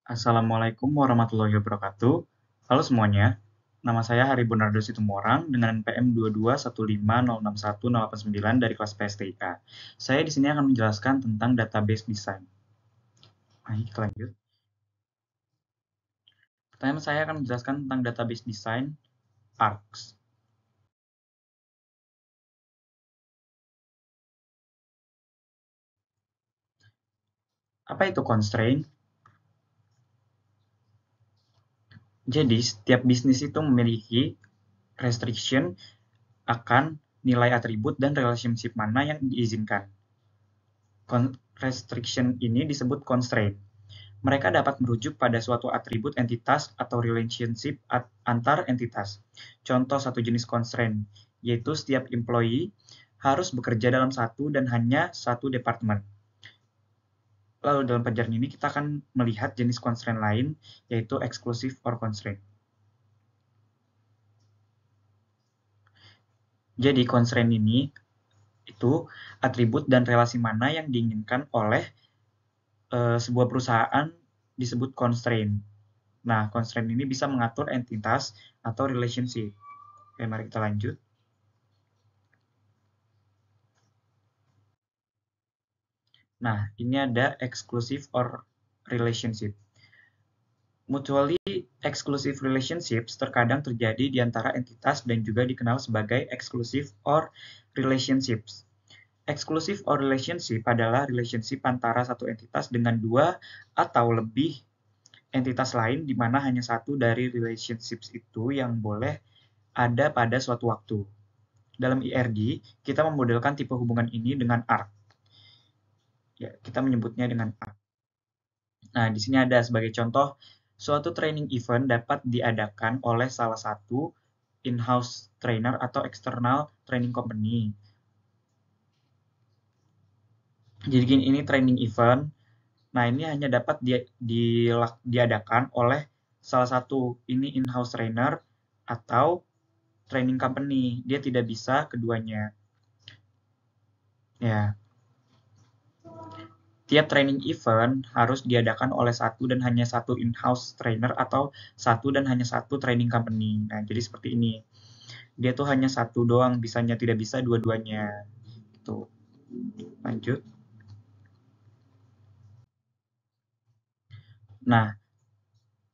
Assalamualaikum warahmatullahi wabarakatuh. Halo semuanya, nama saya Hari Bonardo Situmorang dengan NPM 221506189 dari kelas PSTIK. Saya di sini akan menjelaskan tentang database design. Baik, kita lanjut. Pertama, saya akan menjelaskan tentang database design ARCS. Apa itu constraint? Jadi, setiap bisnis itu memiliki restriction akan nilai atribut dan relationship mana yang diizinkan. Restriction ini disebut constraint. Mereka dapat merujuk pada suatu atribut entitas atau relationship antar entitas. Contoh satu jenis constraint, yaitu setiap employee harus bekerja dalam satu dan hanya satu departemen. Lalu dalam pelajaran ini kita akan melihat jenis constraint lain, yaitu exclusive or constraint. Jadi constraint ini itu atribut dan relasi mana yang diinginkan oleh sebuah perusahaan disebut constraint. Nah, constraint ini bisa mengatur entitas atau relationship. Oke, mari kita lanjut. Nah, ini ada exclusive or relationship. Mutually exclusive relationships terkadang terjadi di antara entitas dan juga dikenal sebagai exclusive or relationships. Exclusive or relationship adalah relationship antara satu entitas dengan dua atau lebih entitas lain di mana hanya satu dari relationships itu yang boleh ada pada suatu waktu. Dalam IRD, kita memodelkan tipe hubungan ini dengan ARC. Ya, kita menyebutnya dengan ARC. Nah, di sini ada sebagai contoh, suatu training event dapat diadakan oleh salah satu in-house trainer atau external training company. Jadi ini training event. Nah, ini hanya dapat diadakan oleh salah satu ini in-house trainer atau training company. Dia tidak bisa keduanya. Ya. Tiap training event harus diadakan oleh satu dan hanya satu in-house trainer atau satu dan hanya satu training company. Nah, jadi seperti ini. Dia tuh hanya satu doang, bisanya tidak bisa dua-duanya. Gitu. Lanjut. Nah,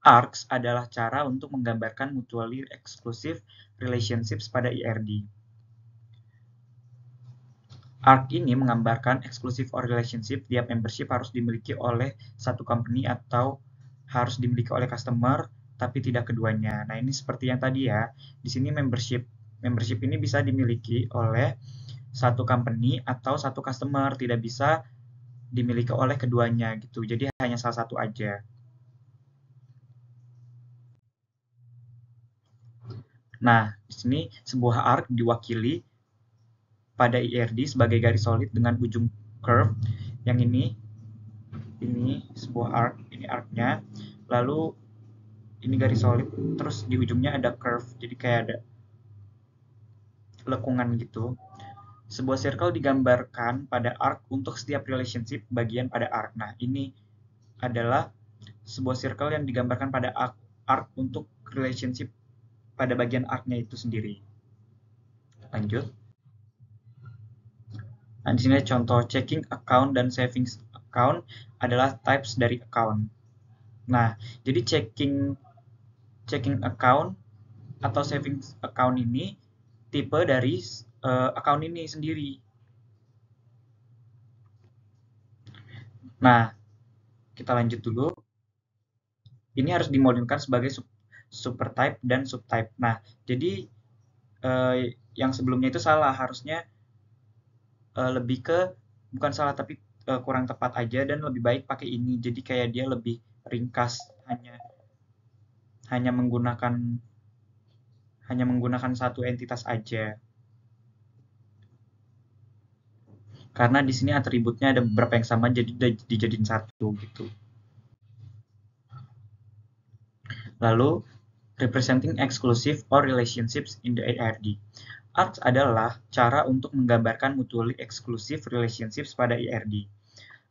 ARCS adalah cara untuk menggambarkan mutually exclusive relationships pada IRD. ARC ini menggambarkan exclusive or relationship tiap membership harus dimiliki oleh satu company atau harus dimiliki oleh customer, tapi tidak keduanya. Nah, ini seperti yang tadi ya. Di sini membership ini bisa dimiliki oleh satu company atau satu customer, tidak bisa dimiliki oleh keduanya gitu. Jadi hanya salah satu aja. Nah, di sini sebuah arc diwakili pada IRD sebagai garis solid dengan ujung curve. Yang ini sebuah arc, ini arc-nya. Lalu ini garis solid, terus di ujungnya ada curve. Jadi kayak ada lekungan gitu. Sebuah circle digambarkan pada arc untuk setiap relationship bagian pada arc. Nah, ini adalah sebuah circle yang digambarkan pada arc untuk relationship pada bagian arc-nya itu sendiri. Lanjut. Nah, di sini contoh checking account dan savings account adalah types dari account. Nah, jadi checking account atau savings account ini tipe dari account ini sendiri. Nah, kita lanjut dulu. Ini harus dimodelkan sebagai supertype dan subtype. Nah, jadi yang sebelumnya itu salah, harusnya lebih ke bukan salah tapi kurang tepat aja dan lebih baik pakai ini. Jadi kayak dia lebih ringkas, hanya menggunakan satu entitas aja. Karena di sini atributnya ada beberapa yang sama jadi dijadiin satu gitu. Lalu representing exclusive or relationships in the IRD. ARCS adalah cara untuk menggambarkan mutually exclusive relationships pada IRD.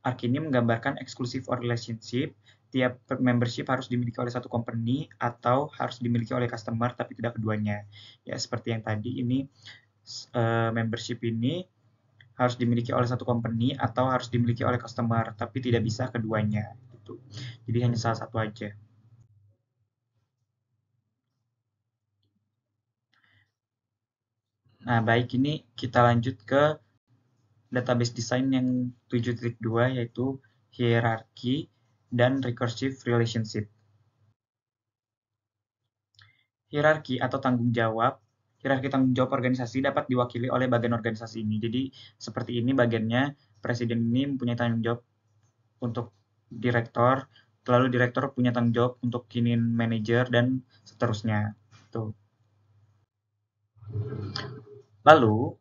Arc ini menggambarkan exclusive or relationship. Tiap membership harus dimiliki oleh satu company atau harus dimiliki oleh customer, tapi tidak keduanya. Ya, seperti yang tadi ini membership ini harus dimiliki oleh satu company atau harus dimiliki oleh customer, tapi tidak bisa keduanya. Gitu. Jadi hanya salah satu aja. Nah, baik ini kita lanjut ke database design yang 7.2 yaitu hierarchy dan recursive relationship. Hierarki tanggung jawab organisasi dapat diwakili oleh bagian organisasi ini. Jadi seperti ini bagiannya, presiden ini mempunyai tanggung jawab untuk direktur, lalu direktur punya tanggung jawab untuk kini manajer dan seterusnya. Tuh. Lalu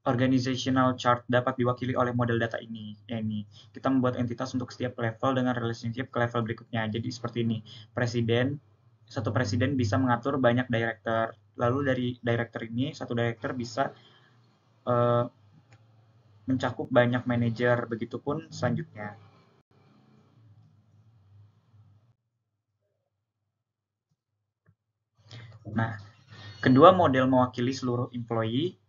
organizational chart dapat diwakili oleh model data ini. Ya ini, kita membuat entitas untuk setiap level dengan relationship ke level berikutnya. Jadi seperti ini, satu presiden bisa mengatur banyak director. Lalu dari director ini, satu director bisa uh, mencakup banyak manajer. Begitupun selanjutnya. Nah, kedua model mewakili seluruh employee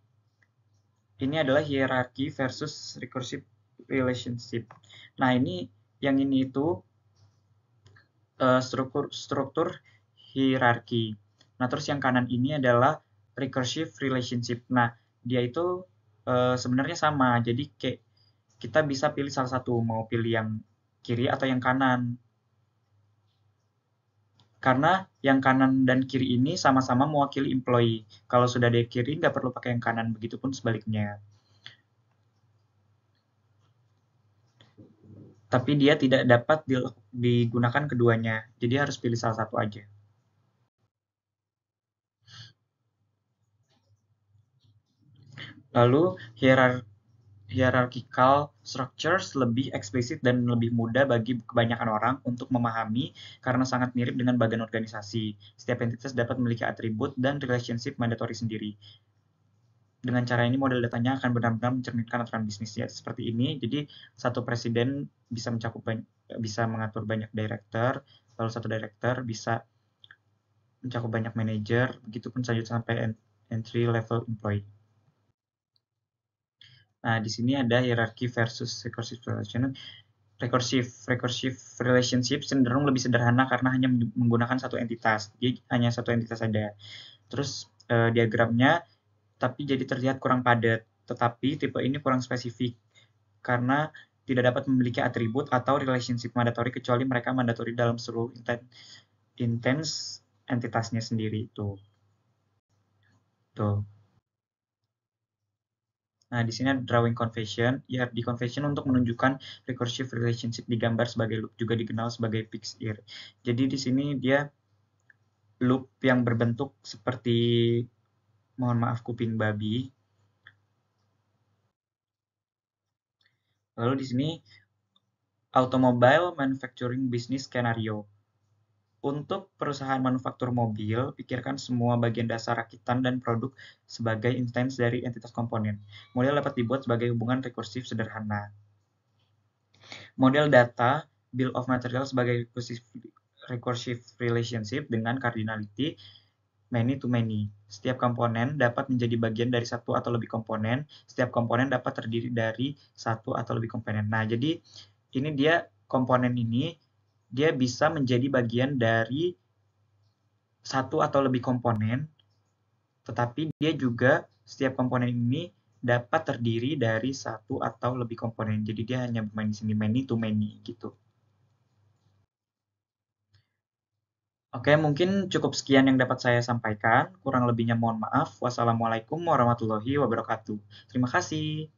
ini adalah hierarchy versus recursive relationship. Nah, yang ini itu struktur hierarki. Nah, terus yang kanan ini adalah recursive relationship. Nah, dia itu sebenarnya sama. Jadi kayak kita bisa pilih salah satu, mau pilih yang kiri atau yang kanan. Karena yang kanan dan kiri ini sama-sama mewakili employee. Kalau sudah di kiri, nggak perlu pakai yang kanan. Begitupun sebaliknya. Tapi dia tidak dapat digunakan keduanya. Jadi harus pilih salah satu aja. Lalu hierarchical structures lebih eksplisit dan lebih mudah bagi kebanyakan orang untuk memahami karena sangat mirip dengan bagian organisasi. Setiap entitas dapat memiliki atribut dan relationship mandatory sendiri. Dengan cara ini model datanya akan benar-benar mencerminkan aturan bisnisnya seperti ini. Jadi satu presiden bisa mengatur banyak director, lalu satu director bisa mencakup banyak manajer, begitupun selanjutnya sampai entry level employee. Nah, di sini ada hierarchy versus recursive relationship. Recursive relationship cenderung lebih sederhana karena hanya menggunakan satu entitas. Jadi hanya satu entitas saja. Terus diagramnya tapi jadi terlihat kurang padat. Tetapi tipe ini kurang spesifik karena tidak dapat memiliki atribut atau relationship mandatory kecuali mereka mandatory dalam seluruh intens entitasnya sendiri itu. Tuh. Nah, di sini ada drawing convention. Ya, di convention untuk menunjukkan recursive relationship digambar sebagai loop, juga dikenal sebagai fixed ear. Jadi di sini dia loop yang berbentuk seperti, mohon maaf, kuping babi. Lalu di sini automobile manufacturing business scenario. Untuk perusahaan manufaktur mobil, pikirkan semua bagian dasar rakitan dan produk sebagai instance dari entitas komponen. Model dapat dibuat sebagai hubungan rekursif sederhana. Model data, bill of material sebagai recursive relationship dengan cardinality many to many. Setiap komponen dapat menjadi bagian dari satu atau lebih komponen. Setiap komponen dapat terdiri dari satu atau lebih komponen. Nah, jadi ini dia komponen ini dia bisa menjadi bagian dari satu atau lebih komponen, tetapi dia juga setiap komponen ini dapat terdiri dari satu atau lebih komponen. Jadi dia hanya bermain di sini many to many gitu. Oke, mungkin cukup sekian yang dapat saya sampaikan. Kurang lebihnya mohon maaf. Wassalamualaikum warahmatullahi wabarakatuh. Terima kasih.